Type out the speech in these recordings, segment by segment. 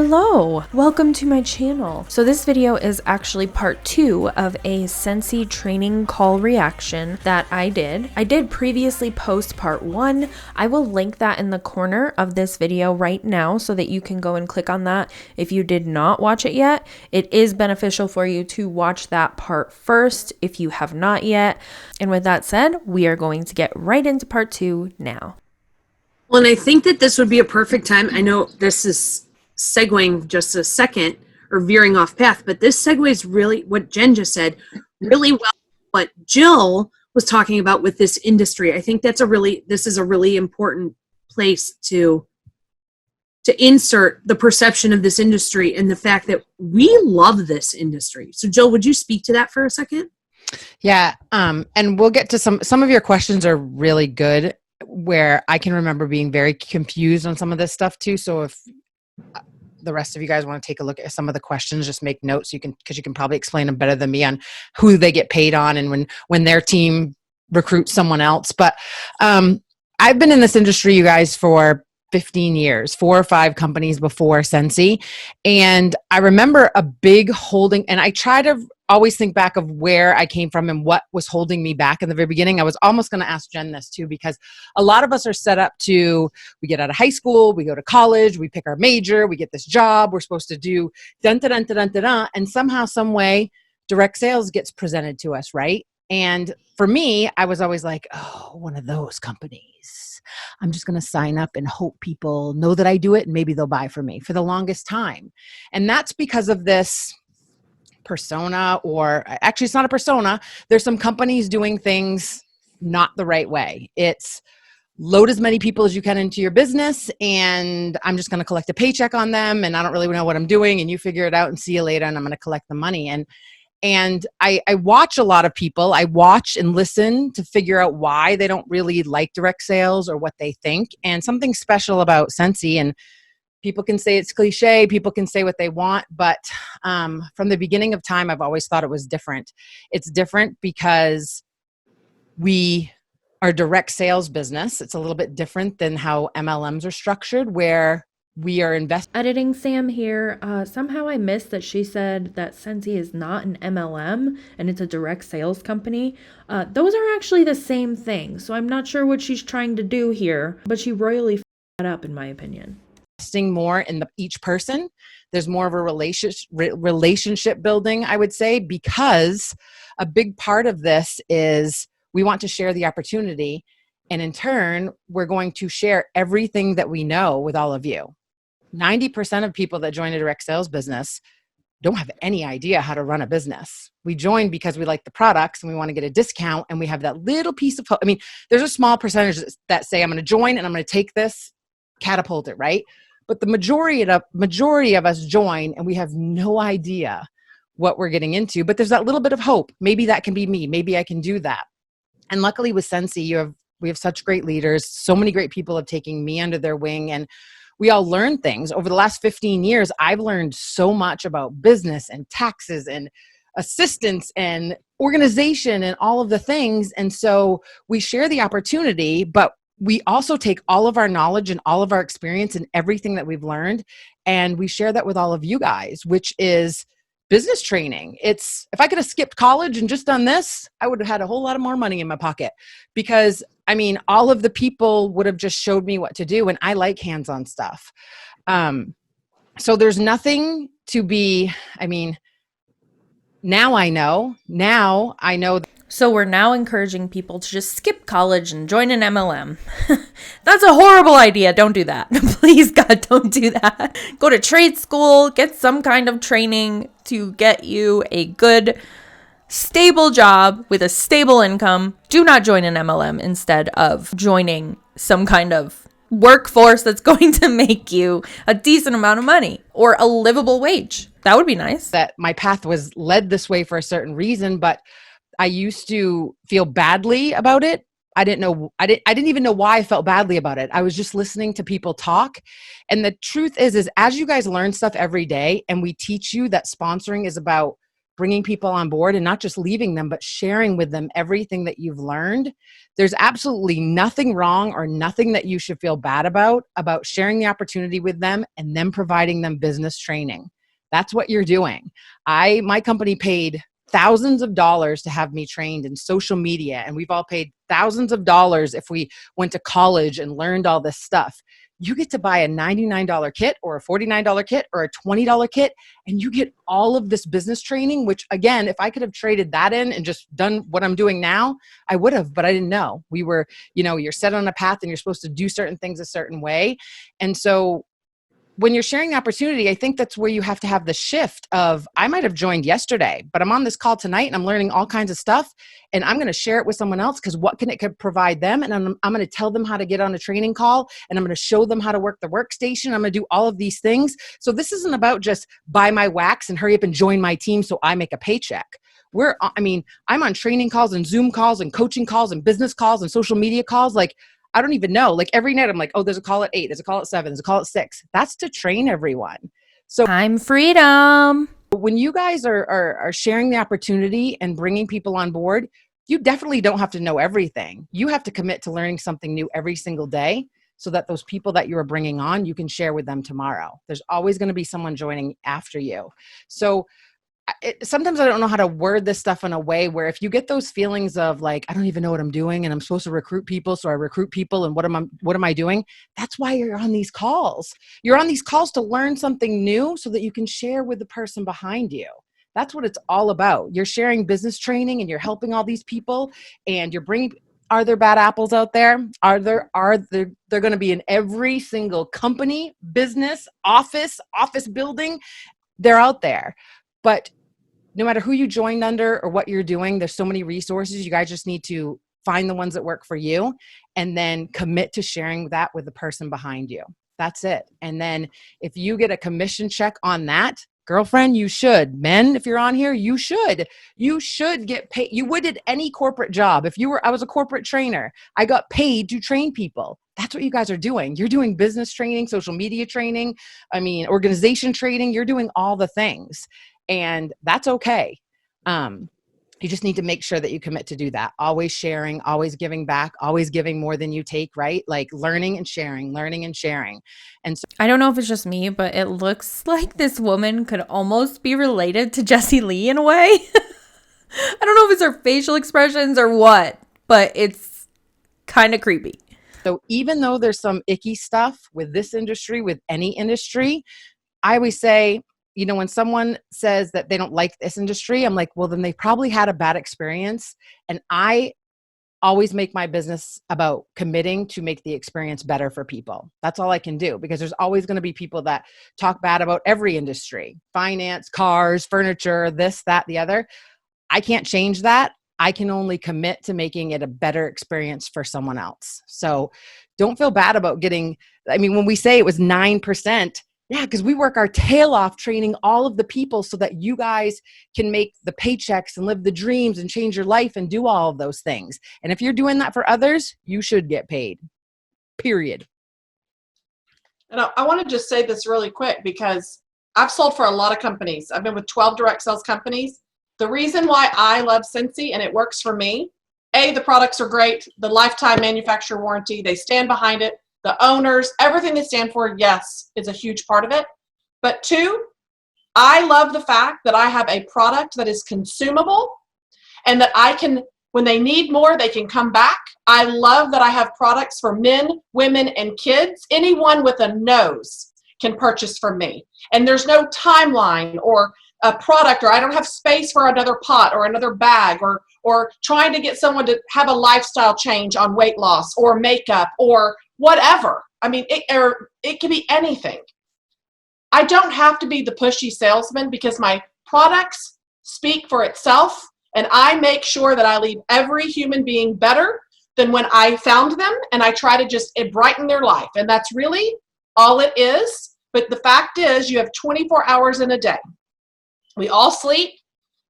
Hello, welcome to my channel. So this video is actually part 2 of a Scentsy training call reaction that I did. I did previously post part 1. I will link that in the corner of this video right now so that you can go and click on that if you did not watch it yet. It is beneficial for you to watch that part first if you have not yet. And with that said, we are going to get right into part 2 now. Well, and I think that this would be a perfect time. I know this is segueing just a second or veering off path, but this segues really what Jen just said really well. What Jill was talking about with this industry, I think this is a really important place to insert the perception of this industry and the fact that we love this industry. So Jill, would you speak to that for a second? Yeah. And we'll get to some of your questions are really good, where I can remember being very confused on some of this stuff too. So if the rest of you guys want to take a look at some of the questions, just make notes. Because you can probably explain them better than me on who they get paid on and when their team recruits someone else. But I've been in this industry, you guys, for 15 years, 4 or 5 companies before Scentsy. And I remember a big holding, and I try to always think back of where I came from and what was holding me back in the very beginning. I was almost going to ask Jen this too, because a lot of us are set up to, we get out of high school, we go to college, we pick our major, we get this job, we're supposed to do dun-dun-dun-dun-dun-dun, and somehow, some way, direct sales gets presented to us, right? And for me, I was always like, oh, one of those companies. I'm just going to sign up and hope people know that I do it and maybe they'll buy from me for the longest time. And that's because of this persona, or actually it's not a persona. There's some companies doing things not the right way. It's load as many people as you can into your business and I'm just going to collect a paycheck on them and I don't really know what I'm doing and you figure it out and see you later and I'm going to collect the money. And I watch a lot of people. I watch and listen to figure out why they don't really like direct sales or what they think. And something special about Scentsy, and people can say it's cliche, people can say what they want, but from the beginning of time, I've always thought it was different. It's different because we are a direct sales business. It's a little bit different than how MLMs are structured, where we are investing. Editing Sam here. Somehow I missed that she said that Scentsy is not an MLM and it's a direct sales company. Those are actually the same thing. So I'm not sure what she's trying to do here, but she royally f***ed that up in my opinion. Investing more in each person. There's more of a relationship building, I would say, because a big part of this is we want to share the opportunity. And in turn, we're going to share everything that we know with all of you. 90% of people that join a direct sales business don't have any idea how to run a business. We join because we like the products and we want to get a discount and we have that little piece of hope. I mean, there's a small percentage that say, I'm going to join and I'm going to take this, catapult it, right? But the majority of us join and we have no idea what we're getting into, but there's that little bit of hope. Maybe that can be me. Maybe I can do that. And luckily with Scentsy, we have such great leaders. So many great people have taken me under their wing, and we all learn things. Over the last 15 years, I've learned so much about business and taxes and assistance and organization and all of the things. And so we share the opportunity, but we also take all of our knowledge and all of our experience and everything that we've learned, and we share that with all of you guys, which is business training. If I could have skipped college and just done this, I would have had a whole lot more money in my pocket, because I mean, all of the people would have just showed me what to do, and I like hands-on stuff. So there's nothing to be, I mean, now I know. So we're now encouraging people to just skip college and join an MLM. That's a horrible idea. Don't do that. Please, God, don't do that. Go to trade school, get some kind of training to get you a good, stable job with a stable income. Do not join an MLM instead of joining some kind of workforce that's going to make you a decent amount of money or a livable wage. That would be nice. That my path was led this way for a certain reason, but I used to feel badly about it. I didn't even know why I felt badly about it. I was just listening to people talk. And the truth is as you guys learn stuff every day and we teach you that sponsoring is about bringing people on board and not just leaving them, but sharing with them everything that you've learned. There's absolutely nothing wrong or nothing that you should feel bad about sharing the opportunity with them and then providing them business training. That's what you're doing. My company paid thousands of dollars to have me trained in social media, and we've all paid thousands of dollars if we went to college and learned all this stuff. You get to buy a $99 kit or a $49 kit or a $20 kit, and you get all of this business training, which again, if I could have traded that in and just done what I'm doing now, I would have, but I didn't know. We were, you're set on a path and you're supposed to do certain things a certain way. And so when you're sharing the opportunity, I think that's where you have to have the shift of, I might have joined yesterday, but I'm on this call tonight and I'm learning all kinds of stuff, and I'm going to share it with someone else because what can it could provide them? And I'm going to tell them how to get on a training call, and I'm going to show them how to work the workstation. I'm going to do all of these things. So this isn't about just buy my wax and hurry up and join my team so I make a paycheck. I'm on training calls and Zoom calls and coaching calls and business calls and social media calls. Like, I don't even know. Like every night I'm like, oh, there's a call at 8, there's a call at 7, there's a call at 6. That's to train everyone. So Time freedom. when you guys are sharing the opportunity and bringing people on board, you definitely don't have to know everything. You have to commit to learning something new every single day so that those people that you are bringing on, you can share with them tomorrow. There's always going to be someone joining after you. So sometimes I don't know how to word this stuff in a way where if you get those feelings of like, I don't even know what I'm doing and I'm supposed to recruit people. So I recruit people and what am I doing? That's why you're on these calls. You're on these calls to learn something new so that you can share with the person behind you. That's what it's all about. You're sharing business training and you're helping all these people, and you're bringing, are there bad apples out there? They're going to be in every single company, business, office building. They're out there. But no matter who you joined under or what you're doing, there's so many resources. You guys just need to find the ones that work for you and then commit to sharing that with the person behind you. That's it. And then if you get a commission check on that, girlfriend, you should. Men, if you're on here, you should get paid. You would at any corporate job. I was a corporate trainer. I got paid to train people. That's what you guys are doing. You're doing business training, social media training, organization training. You're doing all the things. And that's okay. You just need to make sure that you commit to do that. Always sharing, always giving back, always giving more than you take, right? Like learning and sharing. And so I don't know if it's just me, but it looks like this woman could almost be related to Jessie Lee in a way. I don't know if it's her facial expressions or what, but it's kind of creepy. So even though there's some icky stuff with this industry, with any industry, I always say, when someone says that they don't like this industry, I'm like, well, then they probably had a bad experience. And I always make my business about committing to make the experience better for people. That's all I can do, because there's always going to be people that talk bad about every industry, finance, cars, furniture, this, that, the other. I can't change that. I can only commit to making it a better experience for someone else. So don't feel bad about when we say it was 9%, yeah, because we work our tail off training all of the people so that you guys can make the paychecks and live the dreams and change your life and do all of those things. And if you're doing that for others, you should get paid, period. And I want to just say this really quick, because I've sold for a lot of companies. I've been with 12 direct sales companies. The reason why I love Scentsy and it works for me, the products are great, the lifetime manufacturer warranty, they stand behind it. The owners, everything they stand for, yes, is a huge part of it. But 2, I love the fact that I have a product that is consumable and that I can, when they need more, they can come back. I love that I have products for men, women, and kids. Anyone with a nose can purchase from me. And there's no timeline or a product, or I don't have space for another pot or another bag, or trying to get someone to have a lifestyle change on weight loss or makeup or whatever. It can be anything. I don't have to be the pushy salesman, because my products speak for itself, and I make sure that I leave every human being better than when I found them, and I try to just brighten their life. And that's really all it is. But the fact is, you have 24 hours in a day. We all sleep,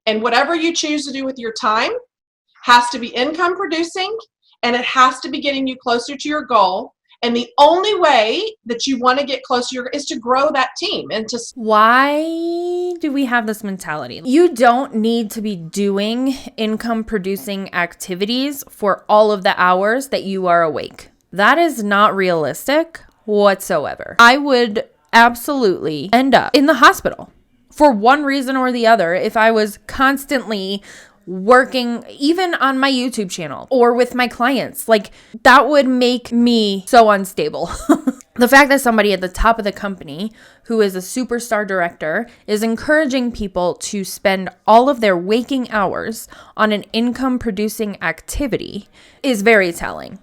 and whatever you choose to do with your time has to be income producing, and it has to be getting you closer to your goal. And the only way that you want to get closer is to grow that team and to. Why do we have this mentality? You don't need to be doing income producing activities for all of the hours that you are awake. That is not realistic whatsoever. I would absolutely end up in the hospital for one reason or the other if I was constantly working even on my YouTube channel or with my clients. Like, that would make me so unstable. The fact that somebody at the top of the company who is a superstar director is encouraging people to spend all of their waking hours on an income producing activity is very telling.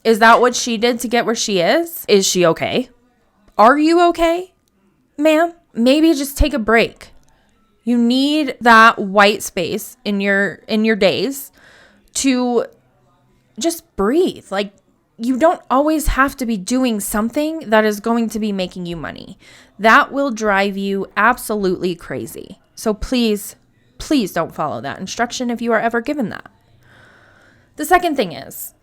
Is that what she did to get where she is? Is she okay? Are you okay, ma'am? Maybe just take a break. You need that white space in your days to just breathe. Like, you don't always have to be doing something that is going to be making you money. That will drive you absolutely crazy. So please, please don't follow that instruction if you are ever given that. The second thing is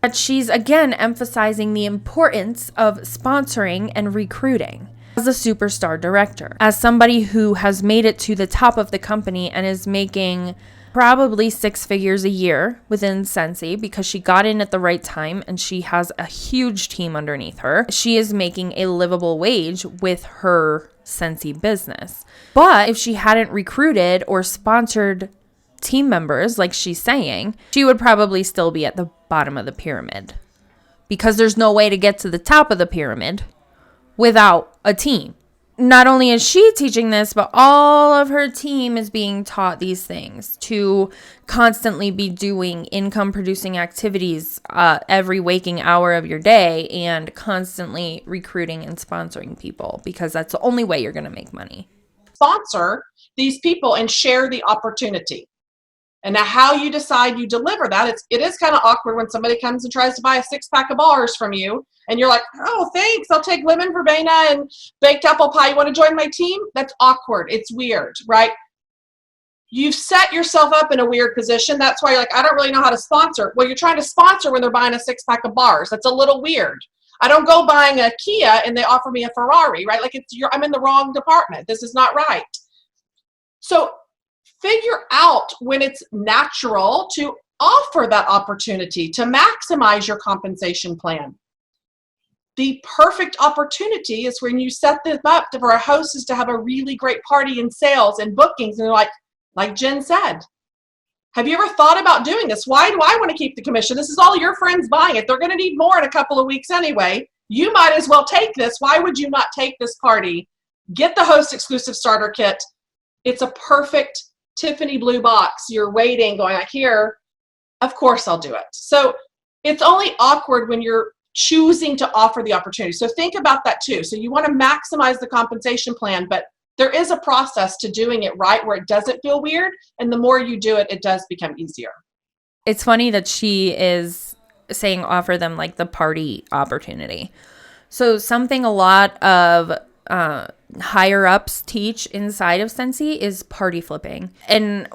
that she's again emphasizing the importance of sponsoring and recruiting. As a superstar director, as somebody who has made it to the top of the company and is making probably 6 figures a year within Scentsy because she got in at the right time and she has a huge team underneath her. She is making a livable wage with her Scentsy business. But if she hadn't recruited or sponsored team members, like she's saying, she would probably still be at the bottom of the pyramid because there's no way to get to the top of the pyramid without a team. Not only is she teaching this, but all of her team is being taught these things to constantly be doing income producing activities every waking hour of your day and constantly recruiting and sponsoring people because that's the only way you're going to make money. Sponsor these people and share the opportunity. And now how you decide you deliver that, it is kind of awkward when somebody comes and tries to buy a 6-pack of bars from you and you're like, oh, thanks, I'll take lemon verbena and baked apple pie. You want to join my team? That's awkward. It's weird, right? You've set yourself up in a weird position. That's why you're like, I don't really know how to sponsor. Well, you're trying to sponsor when they're buying a 6-pack of bars. That's a little weird. I don't go buying a Kia and they offer me a Ferrari, right? Like I'm in the wrong department. This is not right. So figure out when it's natural to offer that opportunity to maximize your compensation plan. The perfect opportunity is when you set this up for a hostess to have a really great party in sales and bookings. And they're like Jen said, have you ever thought about doing this? Why do I want to keep the commission? This is all your friends buying it. They're going to need more in a couple of weeks anyway. You might as well take this. Why would you not take this party? Get the host exclusive starter kit. It's a perfect Tiffany blue box. You're waiting, going like, here, of course I'll do it. So it's only awkward when you're choosing to offer the opportunity. So think about that too. So you want to maximize the compensation plan, but there is a process to doing it right where it doesn't feel weird. And the more you do it, it does become easier. It's funny that she is saying offer them like the party opportunity. So something a lot of higher ups teach inside of Scentsy is party flipping. And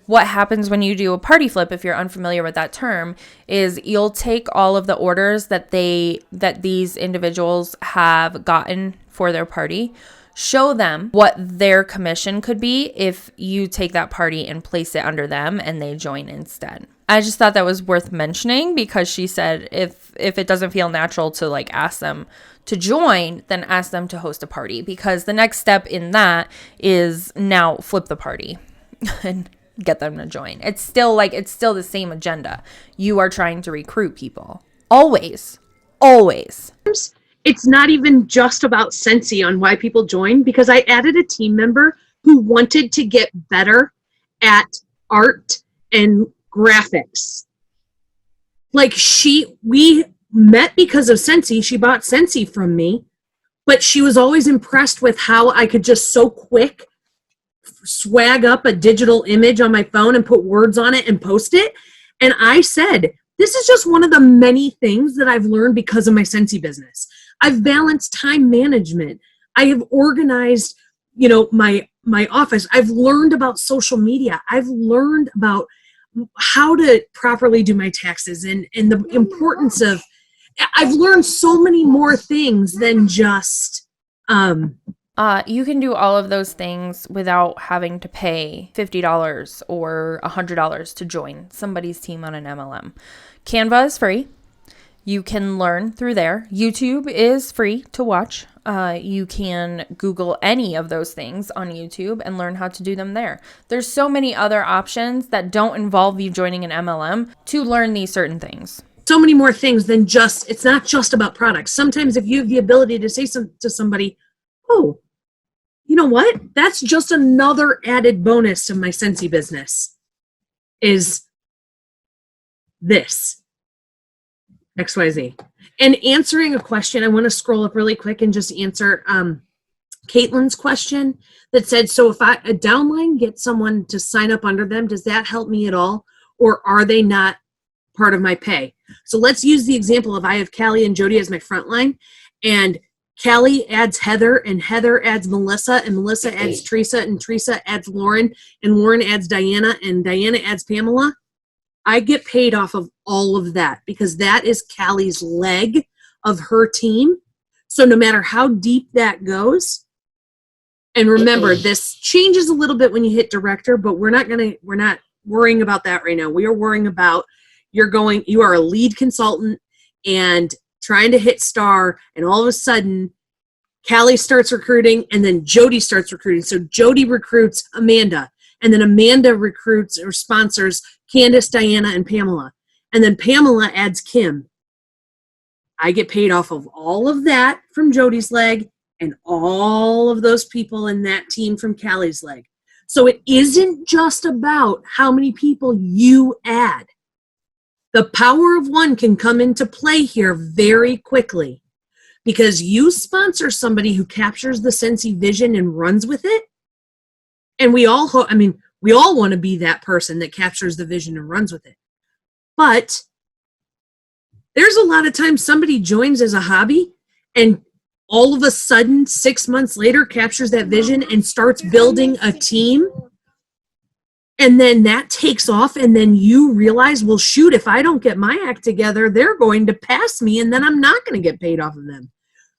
what happens when you do a party flip, if you're unfamiliar with that term, is you'll take all of the orders that these individuals have gotten for their party, show them what their commission could be if you take that party and place it under them and they join instead. I just thought that was worth mentioning because she said if it doesn't feel natural to like ask them to join, then ask them to host a party, because the next step in that is now flip the party and get them to join. It's still the same agenda. You are trying to recruit people. Always. It's not even just about Scentsy on why people join, because I added a team member who wanted to get better at art and graphics. Like we met because of Scentsy. She bought Scentsy from me, but she was always impressed with how I could just so quick swag up a digital image on my phone and put words on it and post it. And I said, this is just one of the many things that I've learned because of my Scentsy business. I've balanced time management. I have organized, my office. I've learned about social media. I've learned about how to properly do my taxes and the importance of I've learned so many more things than just, You can do all of those things without having to pay $50 or $100 to join somebody's team on an MLM. Canva is free. You can learn through there. YouTube is free to watch. You can Google any of those things on YouTube and learn how to do them there. There's so many other options that don't involve you joining an MLM to learn these certain things. so many more things than just, it's not just about products. Sometimes if you have the ability to say to somebody, oh, you know what? That's just another added bonus to my Scentsy business is this. XYZ. And answering a question, I want to scroll up really quick and just answer Caitlin's question that said, so if a downline gets someone to sign up under them, does that help me at all? Or are they not part of my pay? So let's use the example of I have Callie and Jody as my front line, and Callie adds Heather, and Heather adds Melissa, and Melissa adds Teresa, and Teresa adds Lauren, and Lauren adds Diana, and Diana adds Pamela. I get paid off of all of that because that is Callie's leg of her team. So no matter how deep that goes, and remember, this changes a little bit when you hit director, but we're not worrying about that right now. We are worrying about you are a lead consultant and trying to hit star, and all of a sudden Callie starts recruiting and then Jody starts recruiting. So Jody recruits Amanda, and then Amanda recruits or sponsors Candace, Diana, and Pamela. And then Pamela adds Kim. I get paid off of all of that from Jody's leg and all of those people in that team from Callie's leg. So it isn't just about how many people you add. The power of one can come into play here very quickly because you sponsor somebody who captures the Scentsy vision and runs with it. And we all want to be that person that captures the vision and runs with it. But there's a lot of times somebody joins as a hobby and all of a sudden 6 months later captures that vision and starts building a team. And then that takes off, and then you realize, well, shoot, if I don't get my act together, they're going to pass me, and then I'm not going to get paid off of them.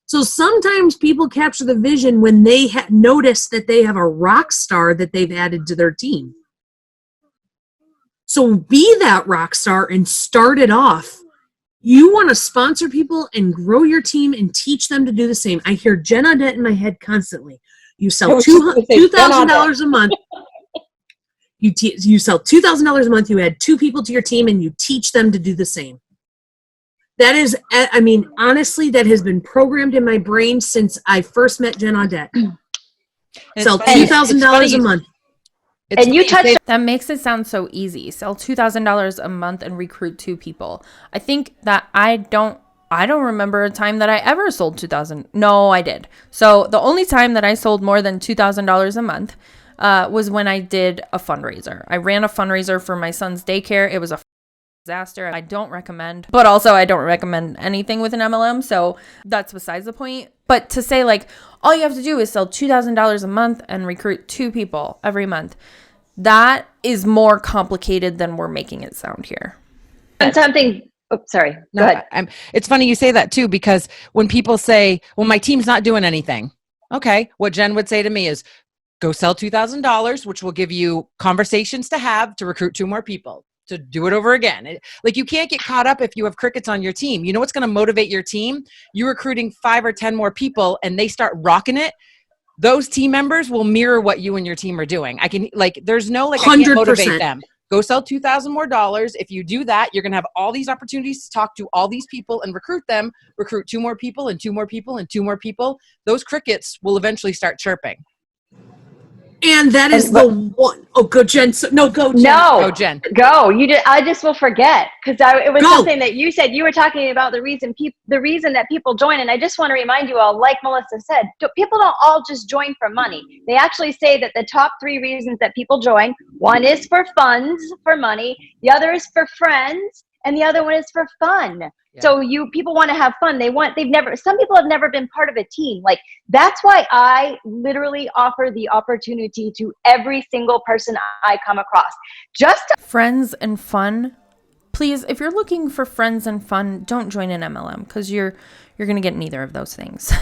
So sometimes people capture the vision when they notice that they have a rock star that they've added to their team. So be that rock star and start it off. You want to sponsor people and grow your team and teach them to do the same. I hear Jen Audette in my head constantly. You sell $2,000 a month. You sell $2,000 a month. You add 2 people to your team and you teach them to do the same. That is, honestly, that has been programmed in my brain since I first met Jen Audette. Sell $2,000 a month. And you touched. That makes it sound so easy. Sell $2,000 a month and recruit 2 people. I think that I don't remember a time that I ever sold $2,000. No, I did. So the only time that I sold more than $2,000 a month was when I did a fundraiser. I ran a fundraiser for my son's daycare. It was a disaster. I don't recommend, but also I don't recommend anything with an MLM. So that's besides the point. But to say like, all you have to do is sell $2,000 a month and recruit 2 people every month. That is more complicated than we're making it sound here. And something. Oh, sorry. Go ahead. It's funny you say that too, because when people say, well, my team's not doing anything. Okay. What Jen would say to me is, go sell $2,000, which will give you conversations to have to recruit 2 more people, to do it over again. Like, you can't get caught up if you have crickets on your team. You know what's going to motivate your team? You recruiting 5 or 10 more people and they start rocking it. Those team members will mirror what you and your team are doing. There's no, I can't motivate them. Go sell $2,000 more. If you do that, you're going to have all these opportunities to talk to all these people and recruit them, recruit 2 more people and 2 more people and 2 more people. Those crickets will eventually start chirping. And that is the one. Oh, go Jen. No, go Jen. No, go Jen. Go. You did. I just will forget because it was something that you said. You were talking about the reason that people join, and I just want to remind you all, like Melissa said, people don't all just join for money. They actually say that the top 3 reasons that people join: one is for funds, for money; the other is for friends, and the other one is for fun. Yeah. So people want to have fun. Some people have never been part of a team. Like, that's why I literally offer the opportunity to every single person I come across. Friends and fun please, if you're looking for friends and fun, don't join an MLM because you're going to get neither of those things.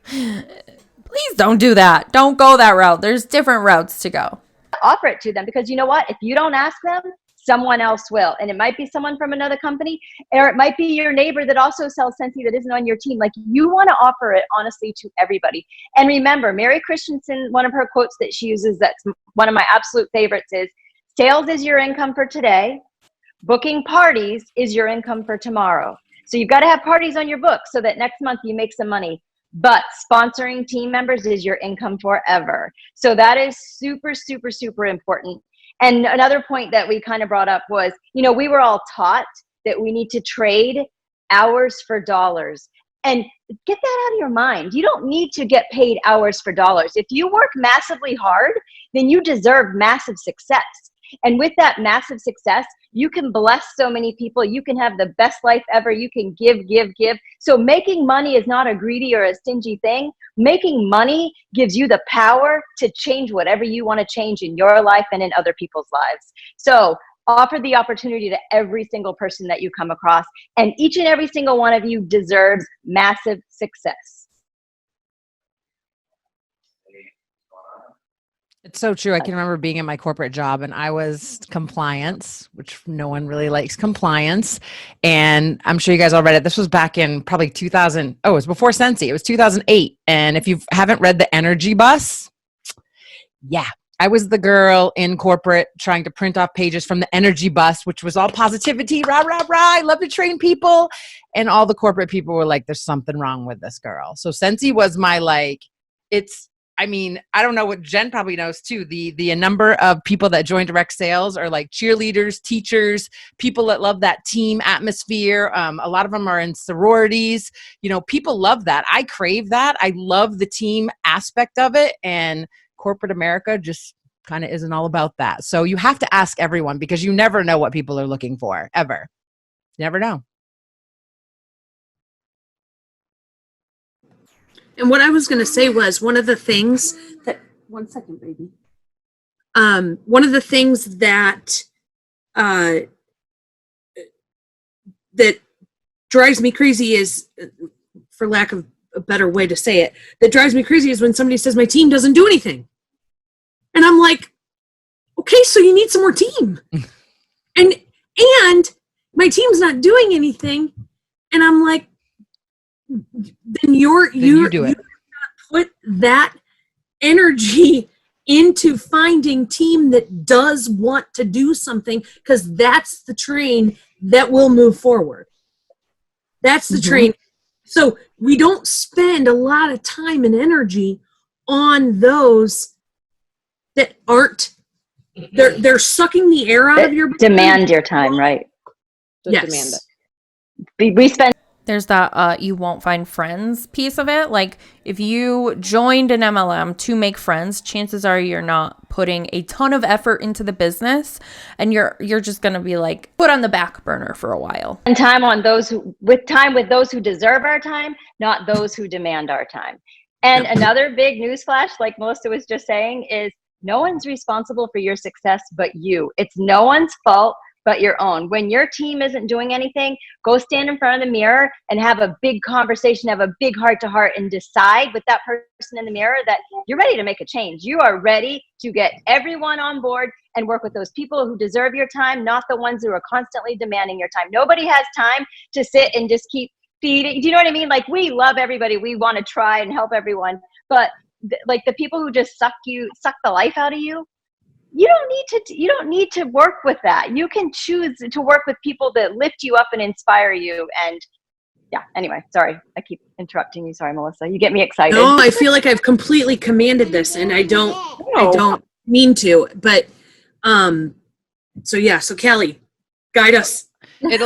Please don't do that. Don't go that route. There's different routes to go. Offer it to them, because you know what? If you don't ask them, someone else will. And it might be someone from another company, or it might be your neighbor that also sells Scentsy that isn't on your team. Like, you want to offer it honestly to everybody. And remember, Mary Christensen, one of her quotes that she uses that's one of my absolute favorites is, sales is your income for today. Booking parties is your income for tomorrow. So you've got to have parties on your book so that next month you make some money. But sponsoring team members is your income forever. So that is super, super, super important. And another point that we kind of brought up was, you know, we were all taught that we need to trade hours for dollars. And get that out of your mind. You don't need to get paid hours for dollars. If you work massively hard, then you deserve massive success. And with that massive success, you can bless so many people. You can have the best life ever. You can give, give, give. So making money is not a greedy or a stingy thing. Making money gives you the power to change whatever you want to change in your life and in other people's lives. So offer the opportunity to every single person that you come across, and each and every single one of you deserves massive success. It's so true. I can remember being in my corporate job and I was compliance, which no one really likes compliance. And I'm sure you guys all read it. This was back in probably 2000. Oh, it was before Scentsy. It was 2008. And if you haven't read The Energy Bus, yeah, I was the girl in corporate trying to print off pages from The Energy Bus, which was all positivity, rah, rah, rah. I love to train people. And all the corporate people were like, there's something wrong with this girl. So Scentsy was my I mean, I don't know what Jen probably knows too. The number of people that join direct sales are like cheerleaders, teachers, people that love that team atmosphere. A lot of them are in sororities. You know, people love that. I crave that. I love the team aspect of it. And corporate America just kind of isn't all about that. So you have to ask everyone, because you never know what people are looking for, ever. You never know. And what I was going to say was, one of the things that, one second, baby. One of the things that, that drives me crazy is, for lack of a better way to say it, that drives me crazy is when somebody says my team doesn't do anything. And I'm like, okay, so you need some more team. and my team's not doing anything. And I'm like, then you do it. Put that energy into finding team that does want to do something, because that's the train that will move forward. That's the train. So we don't spend a lot of time and energy on those that aren't, they're sucking the air out of your brain. Demand your time, right? Yes. Demand it. We spend. There's that you won't find friends piece of it. Like, if you joined an MLM to make friends, chances are you're not putting a ton of effort into the business, and you're just going to be like put on the back burner for a while. And time on those with those who deserve our time, not those who demand our time. And another big newsflash, like Melissa was just saying, is no one's responsible for your success but you. It's no one's fault but your own. When your team isn't doing anything, go stand in front of the mirror and have a big conversation, have a big heart-to-heart, and decide with that person in the mirror that you're ready to make a change. You are ready to get everyone on board and work with those people who deserve your time, not the ones who are constantly demanding your time. Nobody has time to sit and just keep feeding. Do you know what I mean? Like, we love everybody. We want to try and help everyone. But like the people who just suck the life out of you, you don't need to work with that. You can choose to work with people that lift you up and inspire you. And yeah, anyway, sorry, I keep interrupting you. Sorry, Melissa, you get me excited. No, I feel like I've completely commanded this, and I don't mean to, but so Callie, guide us. A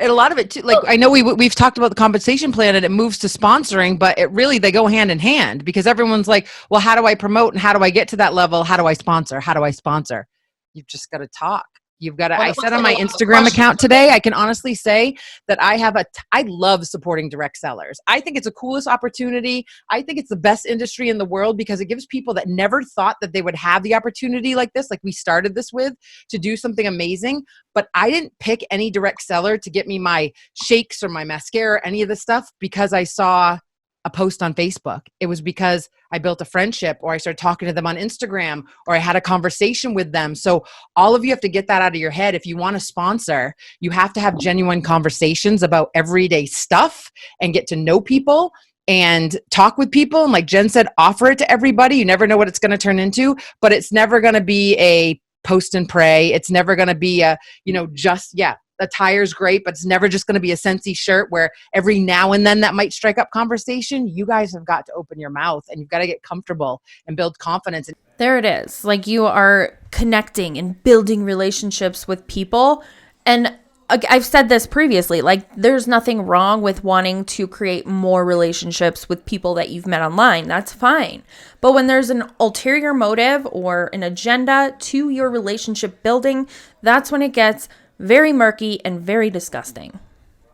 lot of it too, like, I know we've talked about the compensation plan and it moves to sponsoring, but they go hand in hand, because everyone's like, well, how do I promote and how do I get to that level? How do I sponsor? You've just got to talk. You've got to, Well, I it said looks on like my a lot of Instagram questions. account today, I can honestly say that I love supporting direct sellers. I think it's the coolest opportunity. I think it's the best industry in the world because it gives people that never thought that they would have the opportunity like this, like we started this with, to do something amazing. But I didn't pick any direct seller to get me my shakes or my mascara, any of this stuff, because I saw a post on Facebook. It was because I built a friendship, or I started talking to them on Instagram, or I had a conversation with them. So all of you have to get that out of your head. If you want to sponsor, you have to have genuine conversations about everyday stuff and get to know people and talk with people. And like Jen said, offer it to everybody. You never know what it's going to turn into, but it's never going to be a post and pray. It's never going to be a, attire's great, but it's never just going to be a Scentsy shirt where every now and then that might strike up conversation. You guys have got to open your mouth and you've got to get comfortable and build confidence. There it is. Like, you are connecting and building relationships with people. And I've said this previously, like, there's nothing wrong with wanting to create more relationships with people that you've met online. That's fine. But when there's an ulterior motive or an agenda to your relationship building, that's when it gets very murky and very disgusting,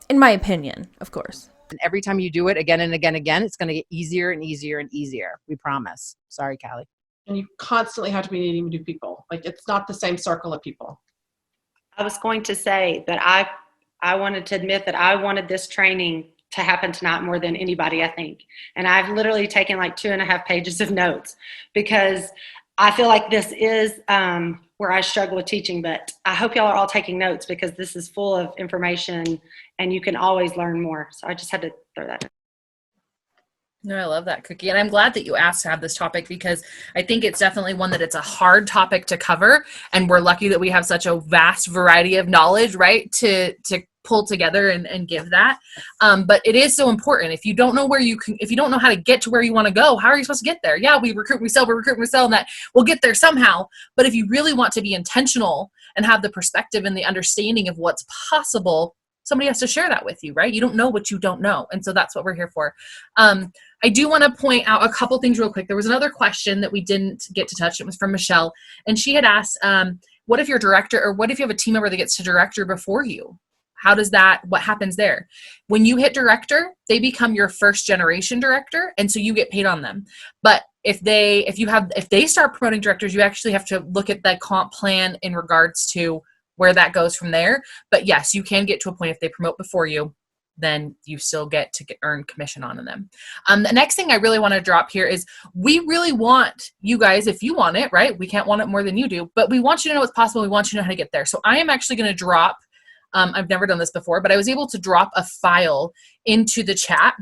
in my opinion, of course. And every time you do it again and again, it's going to get easier and easier and easier. We promise. Sorry, Callie. And you constantly have to be meeting new people. Like, it's not the same circle of people. I was going to say that I wanted to admit that I wanted this training to happen tonight more than anybody, I think. And I've literally taken like 2.5 pages of notes because I feel like this is where I struggle with teaching, but I hope y'all are all taking notes because this is full of information and you can always learn more. So I just had to throw that in. No, I love that, Cookie. And I'm glad that you asked to have this topic because I think it's definitely one that it's a hard topic to cover. And we're lucky that we have such a vast variety of knowledge, right, to pull together and give that. But it is so important. If you don't know if you don't know how to get to where you want to go, how are you supposed to get there? Yeah, we recruit, we sell, and that we'll get there somehow. But if you really want to be intentional and have the perspective and the understanding of what's possible, somebody has to share that with you, right? You don't know what you don't know. And so that's what we're here for. I do want to point out a couple things real quick. There was another question that we didn't get to touch. It was from Michelle. And she had asked, what if your director, or what if you have a team member that gets to director before you? What happens there? When you hit director, they become your first generation director. And so you get paid on them. But if they start promoting directors, you actually have to look at the comp plan in regards to where that goes from there. But yes, you can get to a point if they promote before you, then you still get to earn commission on them. The next thing I really want to drop here is we really want you guys, if you want it, right? We can't want it more than you do, but we want you to know what's possible. We want you to know how to get there. So I am actually going to drop, I've never done this before, but I was able to drop a file into the chat.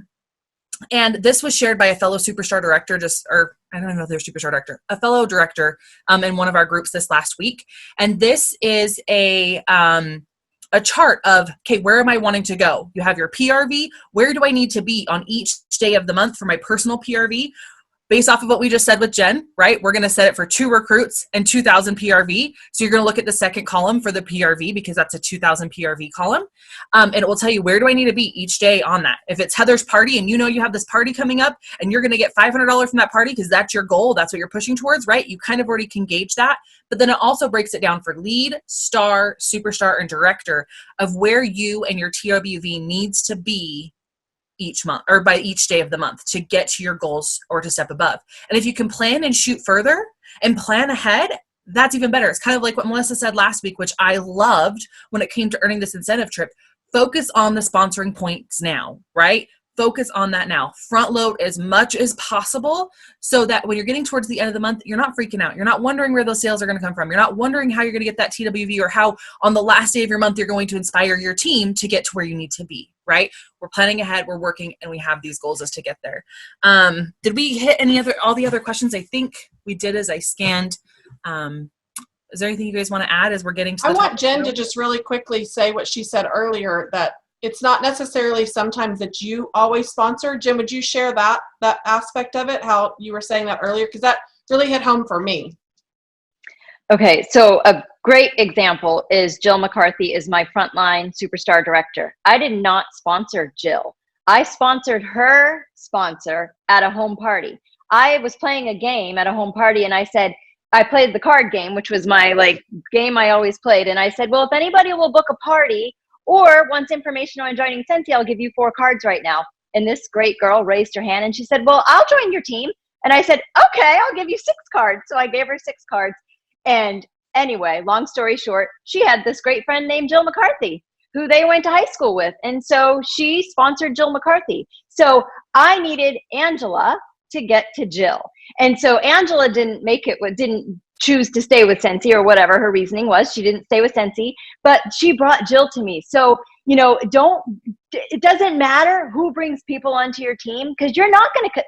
And this was shared by a fellow superstar director, I don't know if they're superstar director, a fellow director in one of our groups this last week. And this is a chart of, okay, where am I wanting to go? You have your PRV. Where do I need to be on each day of the month for my personal PRV? Based off of what we just said with Jen, right? We're going to set it for 2 recruits and 2,000 PRV. So you're going to look at the second column for the PRV because that's a 2,000 PRV column. And it will tell you, where do I need to be each day on that? If it's Heather's party and you know you have this party coming up and you're going to get $500 from that party because that's your goal, that's what you're pushing towards, right? You kind of already can gauge that. But then it also breaks it down for lead, star, superstar, and director of where you and your TRBV needs to be each month or by each day of the month to get to your goals or to step above. And if you can plan and shoot further and plan ahead, that's even better. It's kind of like what Melissa said last week, which I loved when it came to earning this incentive trip. Focus on the sponsoring points now, right? Focus on that now. Front load as much as possible so that when you're getting towards the end of the month, you're not freaking out. You're not wondering where those sales are going to come from. You're not wondering how you're going to get that TWV or how on the last day of your month you're going to inspire your team to get to where you need to be, right? We're planning ahead, we're working, and we have these goals as to get there. Did we hit all the other questions? I think we did as I scanned. Is there anything you guys want to add as we're getting to the I want Jen to just really quickly say what she said earlier, that it's not necessarily sometimes that you always sponsor. Jen, would you share that aspect of it, how you were saying that earlier? Because that really hit home for me. Okay, so a great example is Jill McCarthy is my frontline superstar director. I did not sponsor Jill. I sponsored her sponsor at a home party. I was playing a game at a home party and I said, I played the card game, which was my like game I always played. And I said, well, if anybody will book a party or wants information on joining Scentsy, I'll give you 4 cards right now. And this great girl raised her hand and she said, well, I'll join your team. And I said, okay, I'll give you 6 cards. So I gave her 6 cards. And anyway, long story short, she had this great friend named Jill McCarthy, who they went to high school with. And so she sponsored Jill McCarthy. So I needed Angela to get to Jill. And so Angela didn't choose to stay with Scentsy or whatever her reasoning was. She didn't stay with Scentsy, but she brought Jill to me. So, you know, it doesn't matter who brings people onto your team, because you're not going to,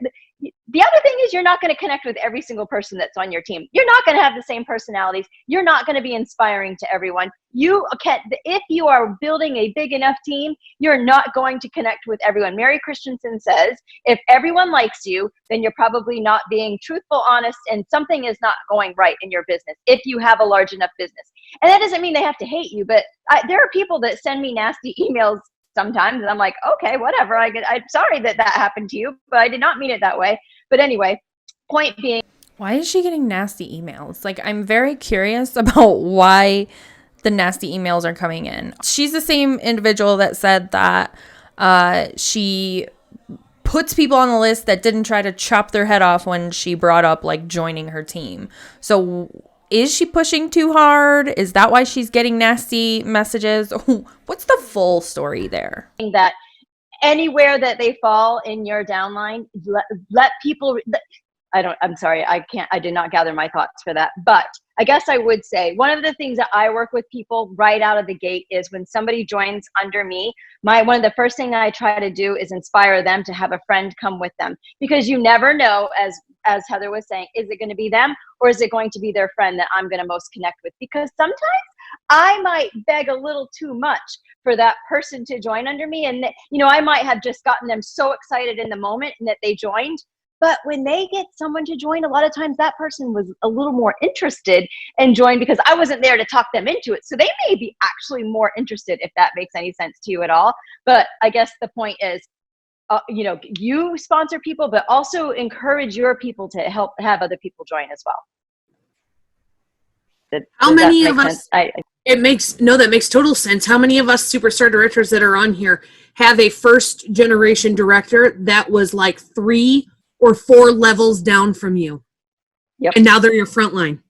the other thing is you're not going to connect with every single person that's on your team. You're not going to have the same personalities. You're not going to be inspiring to everyone. If you are building a big enough team, you're not going to connect with everyone. Mary Christensen says, if everyone likes you, then you're probably not being truthful, honest, and something is not going right in your business if you have a large enough business. And that doesn't mean they have to hate you, but there are people that send me nasty emails sometimes, and I'm like, okay, whatever. I'm sorry that happened to you, but I did not mean it that way. But anyway, point being, why is she getting nasty emails? Like, I'm very curious about why the nasty emails are coming in. She's the same individual that said that she puts people on the list that didn't try to chop their head off when she brought up like joining her team. So is she pushing too hard? Is that why she's getting nasty messages? What's the full story there? that anywhere that they fall in your downline, let people, I'm sorry, I did not gather my thoughts for that. But I guess I would say one of the things that I work with people right out of the gate is when somebody joins under me, one of the first things that I try to do is inspire them to have a friend come with them, because you never know, as Heather was saying, is it going to be them or is it going to be their friend that I'm going to most connect with? Because sometimes I might beg a little too much for that person to join under me. And, you know, I might have just gotten them so excited in the moment and that they joined. But when they get someone to join, a lot of times that person was a little more interested and joined because I wasn't there to talk them into it. So they may be actually more interested, if that makes any sense to you at all. But I guess the point is, you know, you sponsor people, but also encourage your people to help have other people join as well. How many of us, that makes total sense. How many of us Superstar Directors that are on here have a first generation director that was like 3 or 4 levels down from you? Yep. And now they're your front line.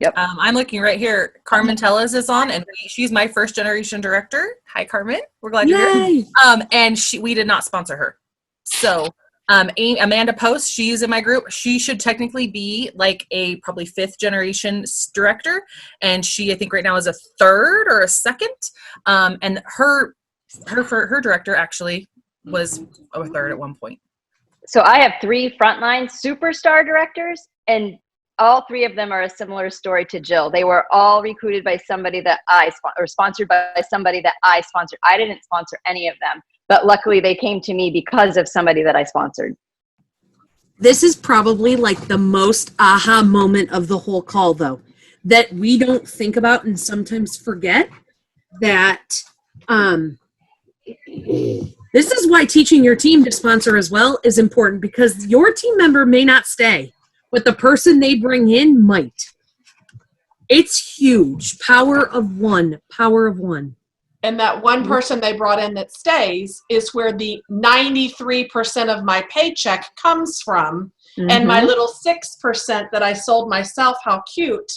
Yep. I'm looking right here. Carmen Tellez is on, and she's my first generation director. Hi, Carmen. We're glad you're here. And we did not sponsor her. So Amanda Post, she's in my group. She should technically be like a probably 5th generation director, and she, I think right now is a 3rd or a 2nd. And her director actually was a 3rd at one point. So I have 3 frontline superstar directors, and all 3 of them are a similar story to Jill. They were all recruited by somebody that sponsored by somebody that I sponsored. I didn't sponsor any of them, but luckily they came to me because of somebody that I sponsored. This is probably like the most aha moment of the whole call, though, that we don't think about and sometimes forget that this is why teaching your team to sponsor as well is important, because your team member may not stay, but the person they bring in might. It's huge. Power of one. And that one person they brought in that stays is where the 93% of my paycheck comes from. Mm-hmm. And my little 6% that I sold myself, how cute,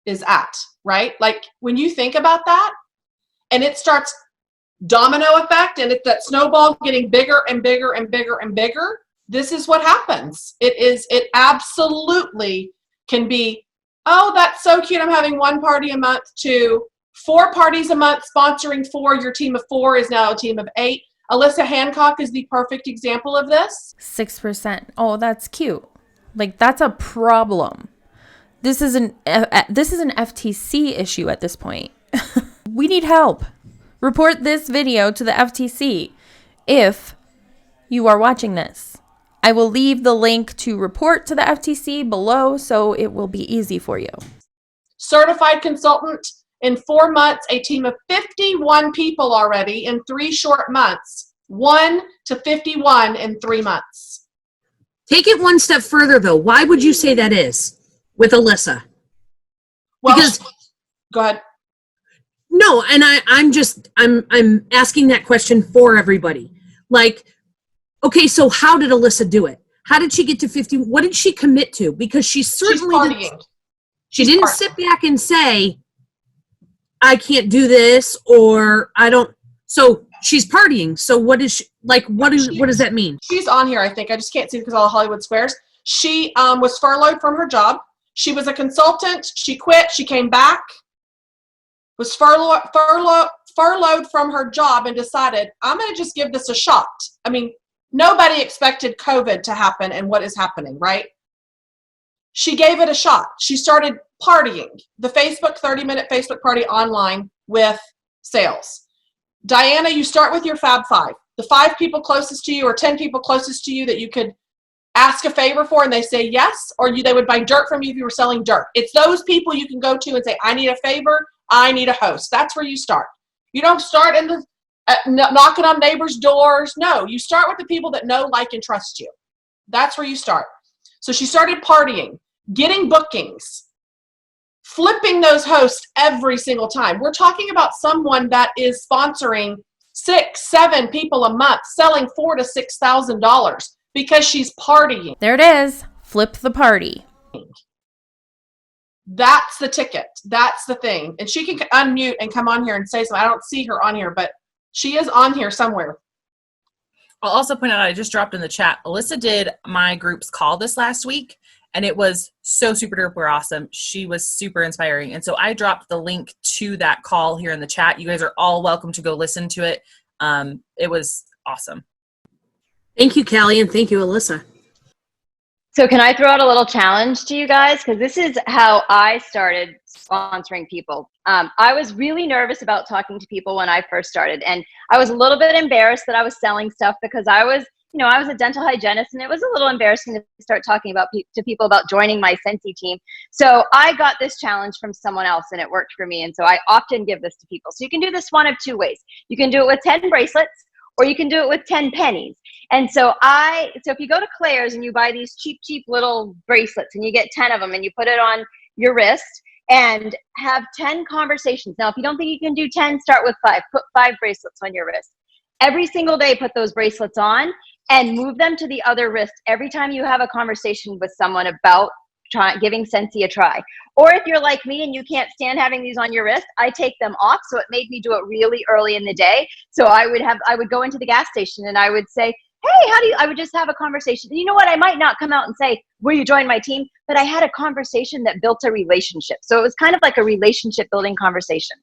is at, right? Like when you think about that, and it starts domino effect, and it's that snowball getting bigger and bigger and bigger and bigger. This is what happens. It absolutely can be, oh, that's so cute, I'm having 1 party a month, to 4 parties a month, sponsoring 4. Your team of 4 is now a team of 8. Alyssa Hancock is the perfect example of this. 6%. Oh, that's cute. Like, that's a problem. This is an FTC issue at this point. We need help. Report this video to the FTC if you are watching this. I will leave the link to report to the FTC below, so it will be easy for you. Certified consultant. In 4 months, a team of 51 people already in 3 short months. 1 to 51 in 3 months. Take it one step further, though. Why would you say that is? with Alyssa. Well, Because go ahead. no, and I'm asking that question for everybody. Like, okay, so how did Alyssa do it? How did she get to 50? What did she commit to? Because she certainly partying. She didn't sit back and say, I can't do this, or I don't. So she's partying. So what is she, like, what does that mean? She's on here, I think. I just can't see because of all the Hollywood squares. She was furloughed from her job. She was a consultant. She quit. She came back, was furloughed from her job, and decided, I'm going to just give this a shot. I mean, nobody expected COVID to happen and what is happening, right? She gave it a shot. She started partying. The 30-minute Facebook party online with sales. Diana, you start with your Fab Five. The 5 people closest to you or 10 people closest to you that you could ask a favor for and they say yes, or they would buy dirt from you if you were selling dirt. It's those people you can go to and say, I need a favor, I need a host. That's where you start. You don't start knocking on neighbors' doors. No, you start with the people that know, like, and trust you. That's where you start. So she started partying, getting bookings, flipping those hosts every single time. We're talking about someone that is sponsoring 6-7 people a month, selling $4,000 to $6,000 because she's partying. There it is. Flip the party. That's the ticket. That's the thing. And she can unmute and come on here and say something. I don't see her on here, but she is on here somewhere. I'll also point out, I just dropped in the chat, Alyssa did my group's call this last week, and it was so super duper awesome. She was super inspiring. And so I dropped the link to that call here in the chat. You guys are all welcome to go listen to it. It was awesome. Thank you, Callie, and thank you, Alyssa. So can I throw out a little challenge to you guys? Because this is how I started sponsoring people. I was really nervous about talking to people when I first started. And I was a little bit embarrassed that I was selling stuff because I was a dental hygienist, and it was a little embarrassing to start talking to people about joining my Scentsy team. So I got this challenge from someone else, and it worked for me. And so I often give this to people. So you can do this one of 2 ways. You can do it with 10 bracelets, or you can do it with 10 pennies. And so if you go to Claire's and you buy these cheap little bracelets and you get 10 of them and you put it on your wrist and have 10 conversations. Now, if you don't think you can do 10, start with 5. Put 5 bracelets on your wrist. Every single day, put those bracelets on and move them to the other wrist every time you have a conversation with someone about giving Scentsy a try. Or if you're like me and you can't stand having these on your wrist, I take them off. So it made me do it really early in the day. So I would go into the gas station and I would say, hey, I would just have a conversation. And you know what? I might not come out and say, will you join my team? But I had a conversation that built a relationship. So it was kind of like a relationship building conversation.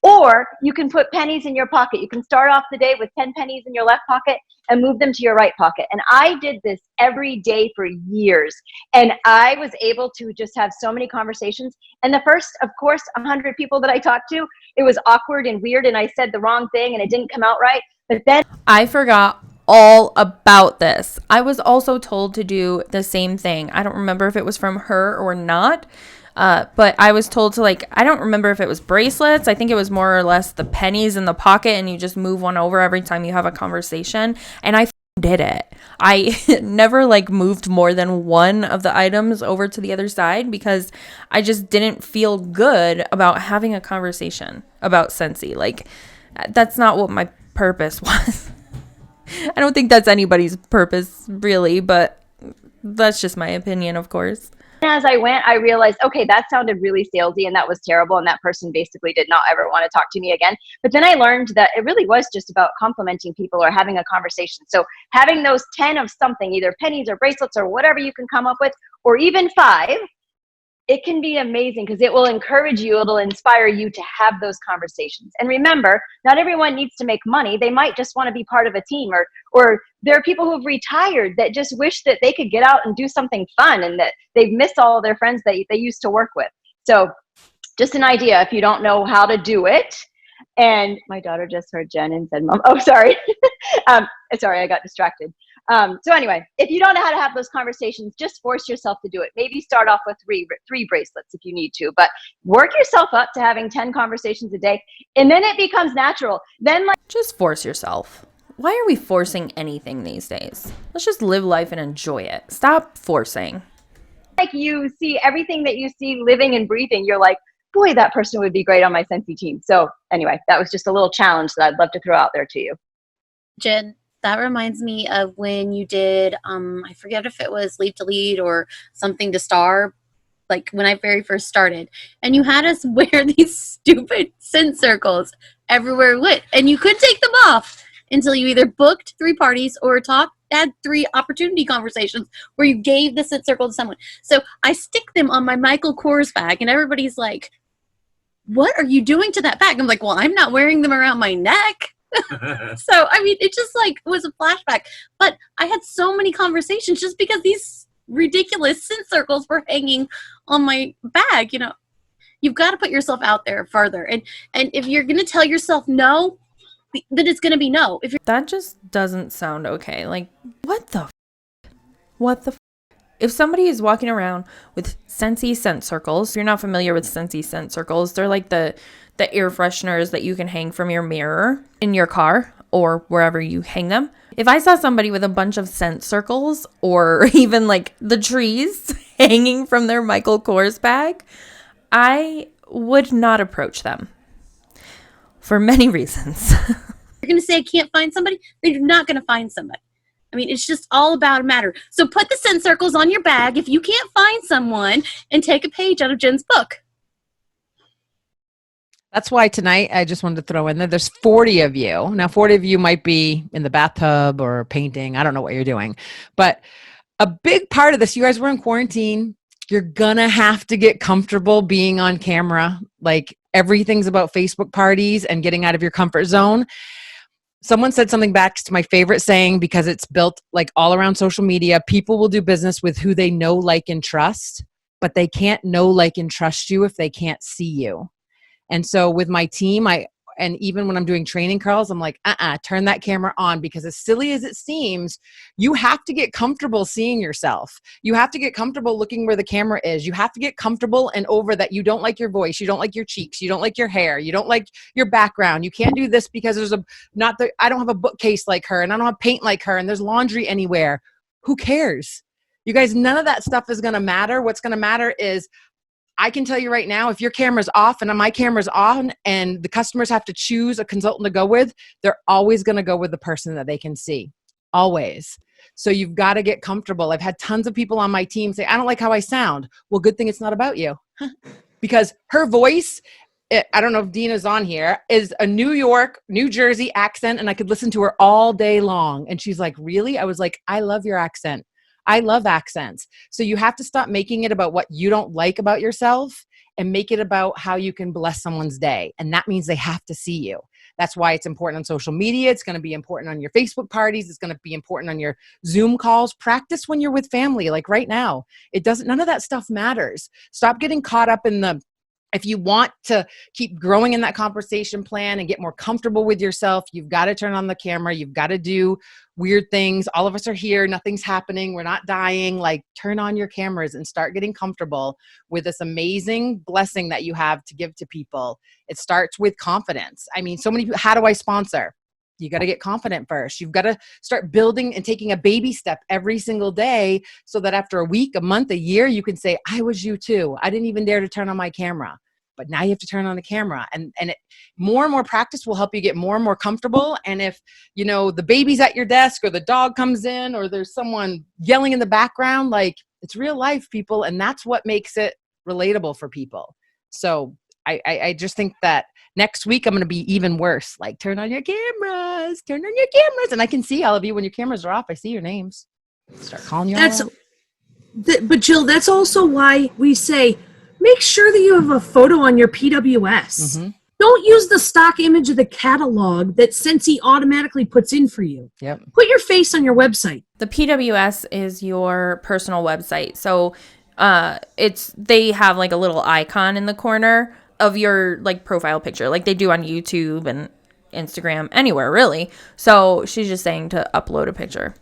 Or you can put pennies in your pocket. You can start off the day with 10 pennies in your left pocket and move them to your right pocket. And I did this every day for years. And I was able to just have so many conversations. And the first, of course, 100 people that I talked to, it was awkward and weird. And I said the wrong thing and it didn't come out right. But then I forgot all about this. I was also told to do the same thing. I don't remember if it was from her or not. But I was told to, I don't remember if it was bracelets. I think it was more or less the pennies in the pocket and you just move one over every time you have a conversation. And I did it. I never moved more than one of the items over to the other side because I just didn't feel good about having a conversation about Scentsy. That's not what my purpose was. I don't think that's anybody's purpose really, but that's just my opinion, of course. As I went, I realized, okay, that sounded really salesy and that was terrible. And that person basically did not ever want to talk to me again. But then I learned that it really was just about complimenting people or having a conversation. So having those 10 of something, either pennies or bracelets or whatever you can come up with, or even 5, it can be amazing because it will encourage you. It'll inspire you to have those conversations. And remember, not everyone needs to make money. They might just want to be part of a team, or there are people who've retired that just wish that they could get out and do something fun and that they've missed all of their friends that they used to work with. So just an idea if you don't know how to do it. And my daughter just heard Jen and said, Mom, oh, sorry. Sorry, I got distracted. So anyway, if you don't know how to have those conversations, just force yourself to do it. Maybe start off with three bracelets if you need to, but work yourself up to having 10 conversations a day. And then it becomes natural. Then just force yourself. Why are we forcing anything these days? Let's just live life and enjoy it. Stop forcing. Like you see everything that you see living and breathing, you're like, boy, that person would be great on my Scentsy team. So anyway, that was just a little challenge that I'd love to throw out there to you. Jen, that reminds me of when you did, I forget if it was Lead to Lead or something to Star, like when I very first started. And you had us wear these stupid scent circles everywhere we went. And you couldn't take them off until you either booked 3 parties or had 3 opportunity conversations where you gave the scent circle to someone. So I stick them on my Michael Kors bag, and everybody's like, what are you doing to that bag? I'm like, well, I'm not wearing them around my neck. So, I mean, it just like was a flashback. But I had so many conversations just because these ridiculous scent circles were hanging on my bag. You know, you've got to put yourself out there further. And if you're going to tell yourself no, then it's going to be no. That just doesn't sound okay. Like, what the If somebody is walking around with Scentsy scent circles, if you're not familiar with Scentsy scent circles, they're like the air fresheners that you can hang from your mirror in your car or wherever you hang them. If I saw somebody with a bunch of scent circles or even like the trees hanging from their Michael Kors bag, I would not approach them for many reasons. You're going to say I can't find somebody, then you're not going to find somebody. I mean, it's just all about a matter. So put the scent circles on your bag if you can't find someone, and take a page out of Jen's book. That's why tonight I just wanted to throw in there's 40 of you. Now, 40 of you might be in the bathtub or painting. I don't know what you're doing. But a big part of this, you guys were in quarantine. You're going to have to get comfortable being on camera. Like, everything's about Facebook parties and getting out of your comfort zone. Someone said something back to my favorite saying, because it's built like all around social media. People will do business with who they know, like, and trust, but they can't know, like, and trust you if they can't see you. And so with my team, and even when I'm doing training calls, I'm like, turn that camera on, because as silly as it seems, you have to get comfortable seeing yourself. You have to get comfortable looking where the camera is. You have to get comfortable and over that you don't like your voice, you don't like your cheeks, you don't like your hair, you don't like your background. You can't do this because I don't have a bookcase like her, and I don't have paint like her, and there's laundry anywhere. Who cares? You guys, none of that stuff is going to matter. What's going to matter is, I can tell you right now, if your camera's off and my camera's on and the customers have to choose a consultant to go with, they're always going to go with the person that they can see. Always. So you've got to get comfortable. I've had tons of people on my team say, I don't like how I sound. Well, good thing it's not about you. Because her voice, I don't know if Dina's on here, is a New York, New Jersey accent, and I could listen to her all day long. And she's like, really? I was like, I love your accent. I love accents. So you have to stop making it about what you don't like about yourself and make it about how you can bless someone's day. And that means they have to see you. That's why it's important on social media. It's going to be important on your Facebook parties. It's going to be important on your Zoom calls. Practice when you're with family, like right now. None of that stuff matters. Stop getting caught up in if you want to keep growing in that conversation plan and get more comfortable with yourself, you've got to turn on the camera. You've got to do weird things. All of us are here. Nothing's happening. We're not dying. Like, turn on your cameras and start getting comfortable with this amazing blessing that you have to give to people. It starts with confidence. I mean, so many people, how do I sponsor? You got to get confident first. You've got to start building and taking a baby step every single day so that after a week, a month, a year, you can say, I was you too. I didn't even dare to turn on my camera. But now you have to turn on the camera, and more and more practice will help you get more and more comfortable. And if, the baby's at your desk or the dog comes in or there's someone yelling in the background, like, it's real life, people. And that's what makes it relatable for people. So I just think that next week I'm going to be even worse. Like, turn on your cameras. And I can see all of you when your cameras are off. I see your names. Start calling you out. But Jill, that's also why we say, make sure that you have a photo on your PWS. Mm-hmm. Don't use the stock image of the catalog that Scentsy automatically puts in for you. Yep. Put your face on your website. The PWS is your personal website. So they have like a little icon in the corner of your like profile picture, like they do on YouTube and Instagram, anywhere really. So she's just saying to upload a picture.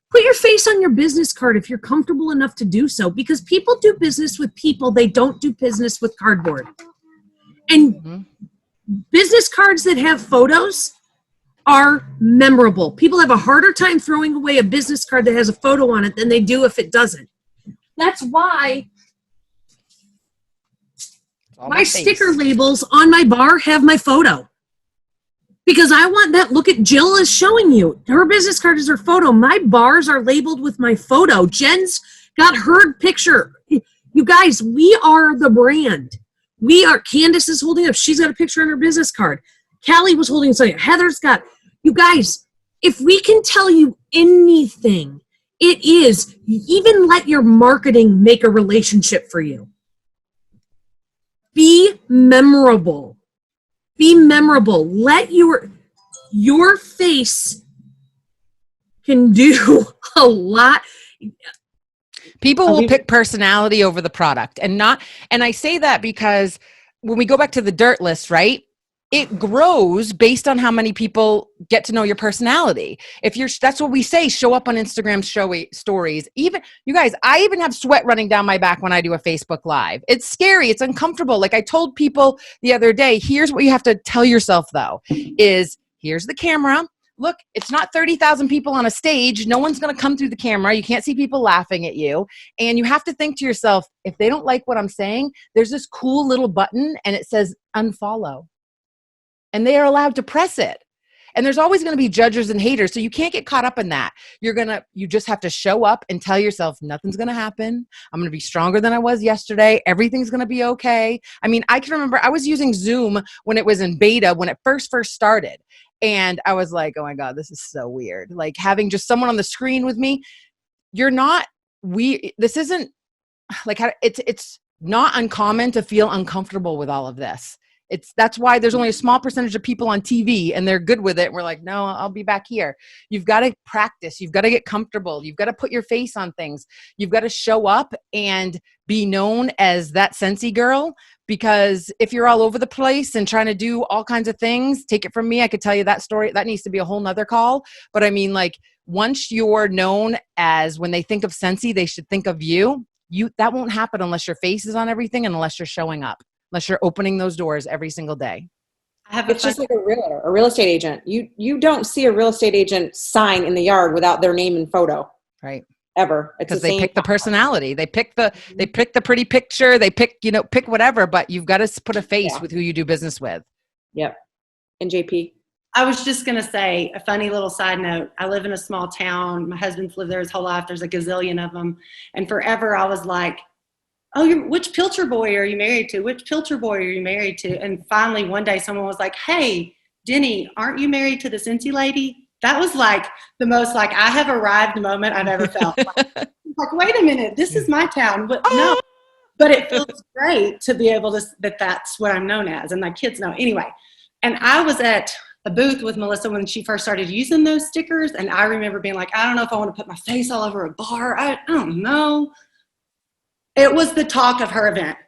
Put your face on your business card if you're comfortable enough to do so, because people do business with people. They don't do business with cardboard. And business cards that have photos are memorable. People have a harder time throwing away a business card that has a photo on it than they do if it doesn't. That's why All my face. sticker labels on my bar have my photo. Because I want that. Look at Jill is showing you. Her business card is her photo. My bars are labeled with my photo. Jen's got her picture. You guys, we are the brand. We are. Candace is holding up. She's got a picture on her business card. Callie was holding something. Heather's got. You guys, if we can tell you anything, it is even let your marketing make a relationship for you. Be memorable. Be memorable. Let your face can do a lot. People will pick personality over the product and I say that because when we go back to the dirt list, right? It grows based on how many people get to know your personality. That's what we say, show up on Instagram stories. Even you guys, I even have sweat running down my back when I do a Facebook Live. It's scary. It's uncomfortable. Like I told people the other day, here's what you have to tell yourself though, is here's the camera. Look, it's not 30,000 people on a stage. No one's going to come through the camera. You can't see people laughing at you. And you have to think to yourself, if they don't like what I'm saying, there's this cool little button and it says unfollow. And they are allowed to press it. And there's always going to be judges and haters. So you can't get caught up in that. You just have to show up and tell yourself nothing's going to happen. I'm going to be stronger than I was yesterday. Everything's going to be okay. I mean, I can remember I was using Zoom when it was in beta, when it first started. And I was like, oh my God, this is so weird. Like having just someone on the screen with me. This isn't like, it's not uncommon to feel uncomfortable with all of this. That's why there's only a small percentage of people on TV and they're good with it. We're like, no, I'll be back here. You've got to practice. You've got to get comfortable. You've got to put your face on things. You've got to show up and be known as that Scentsy girl, because if you're all over the place and trying to do all kinds of things, take it from me. I could tell you that story. That needs to be a whole nother call. But I mean, like once you're known as, when they think of Scentsy, they should think of you. That won't happen unless your face is on everything and unless you're showing up. Unless you're opening those doors every single day. It's just like a realtor, a real estate agent. You don't see a real estate agent sign in the yard without their name and photo. Right. Ever. Because they pick the personality. They pick the pretty picture. They pick whatever, but you've got to put a face with who you do business with. Yep. And JP? I was just going to say a funny little side note. I live in a small town. My husband's lived there his whole life. There's a gazillion of them. And forever I was like, oh, which Pilcher boy are you married to? Which Pilcher boy are you married to? And finally, one day, someone was like, hey, Denny, aren't you married to the Scentsy lady? That was like the most like I have arrived moment I've ever felt. Like, wait a minute, this is my town. But no, but it feels great to be able to, that's what I'm known as. And my kids know. Anyway, and I was at a booth with Melissa when she first started using those stickers. And I remember being like, I don't know if I want to put my face all over a bar. I don't know. It was the talk of her event.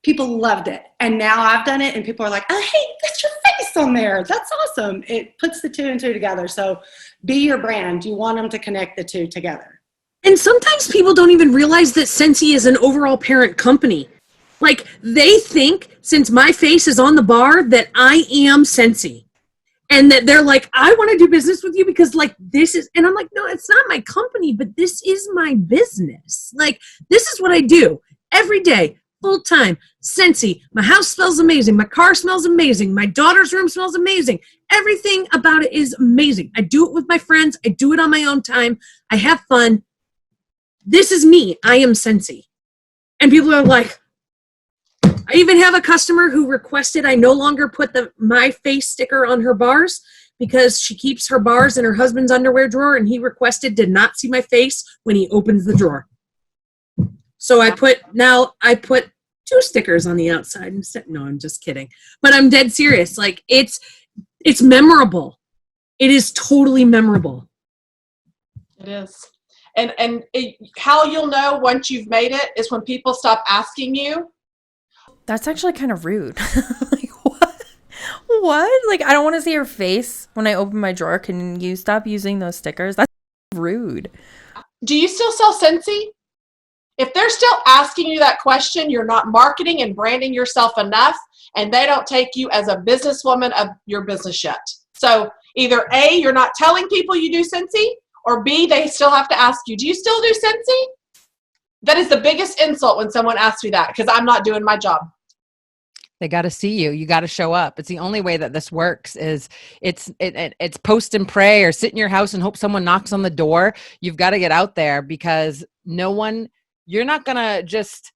People loved it. And now I've done it and people are like, oh, hey, that's your face on there. That's awesome. It puts the two and two together. So be your brand. You want them to connect the two together. And sometimes people don't even realize that Scentsy is an overall parent company. Like they think since my face is on the bar that I am Scentsy. And that they're like, I want to do business with you because like this is, and I'm like, no, it's not my company, but this is my business. Like this is what I do every day, full time. Scentsy, my house smells amazing. My car smells amazing. My daughter's room smells amazing. Everything about it is amazing. I do it with my friends. I do it on my own time. I have fun. This is me. I am Scentsy. And people are like, I even have a customer who requested I no longer put my face sticker on her bars because she keeps her bars in her husband's underwear drawer, and he requested to not see my face when he opens the drawer. So I put 2 stickers on the outside instead. No, I'm just kidding. But I'm dead serious. Like it's memorable. It is totally memorable. It is. And how you'll know once you've made it is when people stop asking you. That's actually kind of rude. Like, what? Like, I don't want to see your face when I open my drawer. Can you stop using those stickers? That's rude. Do you still sell Scentsy? If they're still asking you that question, you're not marketing and branding yourself enough, and they don't take you as a businesswoman of your business yet. So either A, you're not telling people you do Scentsy, or B, they still have to ask you, do you still do Scentsy? That is the biggest insult when someone asks me that, because I'm not doing my job. They got to see you. You got to show up. It's the only way that this works. Is it's post and pray or sit in your house and hope someone knocks on the door. You've got to get out there, because you're not gonna just.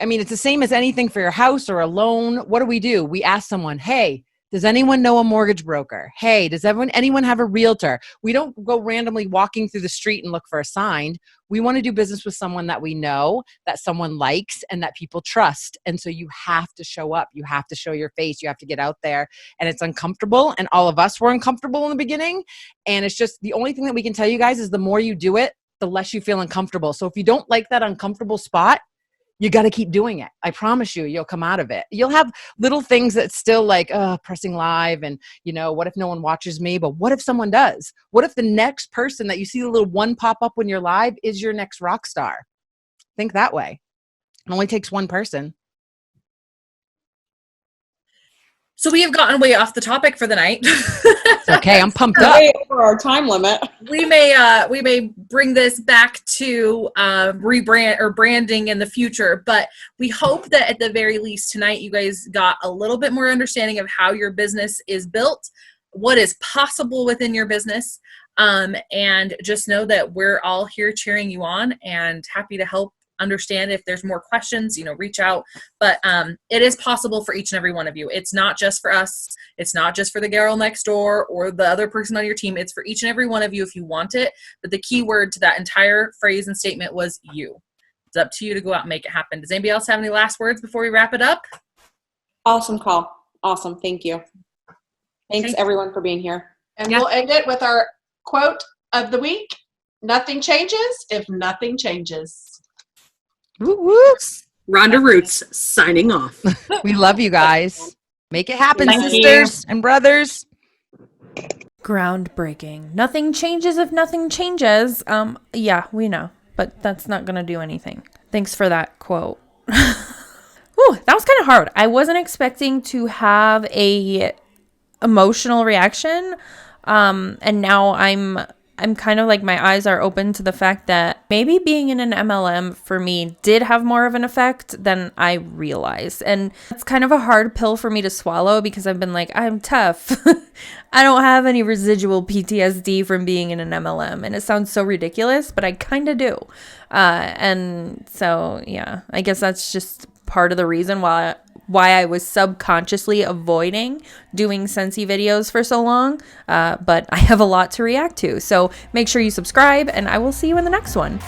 I mean, it's the same as anything for your house or a loan. What do? We ask someone, hey, does anyone know a mortgage broker? Hey, does anyone have a realtor? We don't go randomly walking through the street and look for a sign. We want to do business with someone that we know, that someone likes, and that people trust. And so you have to show up. You have to show your face. You have to get out there. And it's uncomfortable. And all of us were uncomfortable in the beginning. And it's just the only thing that we can tell you guys is the more you do it, the less you feel uncomfortable. So if you don't like that uncomfortable spot, you got to keep doing it. I promise you, you'll come out of it. You'll have little things that still like, pressing live and, what if no one watches me? But what if someone does? What if the next person that you see the little one pop up when you're live is your next rock star? Think that way. It only takes one person. So we have gotten way off the topic for the night. It's okay. I'm pumped up. Way over our time limit. We may bring this back to rebrand or branding in the future, but we hope that at the very least tonight you guys got a little bit more understanding of how your business is built, what is possible within your business, and just know that we're all here cheering you on and happy to help understand. If there's more questions, reach out. But it is possible for each and every one of you. It's not just for us. It's not just for the girl next door or the other person on your team. It's for each and every one of you if you want it. But the key word to that entire phrase and statement was you. It's up to you to go out and make it happen. Does anybody else have any last words before we wrap it up? Awesome call. Awesome. Thank you. Thanks everyone for being here. And we'll end it with our quote of the week. Nothing changes if nothing changes. Woo woo. Rhonda Roots signing off. We love you guys. Make it happen, Thank sisters and brothers. Groundbreaking. Nothing changes if nothing changes. Yeah, we know, but that's not going to do anything. Thanks for that quote. Whew, that was kind of hard. I wasn't expecting to have a emotional reaction. And now I'm kind of like, my eyes are open to the fact that maybe being in an MLM for me did have more of an effect than I realized. And it's kind of a hard pill for me to swallow, because I've been like, I'm tough. I don't have any residual PTSD from being in an MLM. And it sounds so ridiculous, but I kind of do. And so, yeah, I guess that's just part of the reason why I was subconsciously avoiding doing Scentsy videos for so long. But I have a lot to react to. So make sure you subscribe, and I will see you in the next one.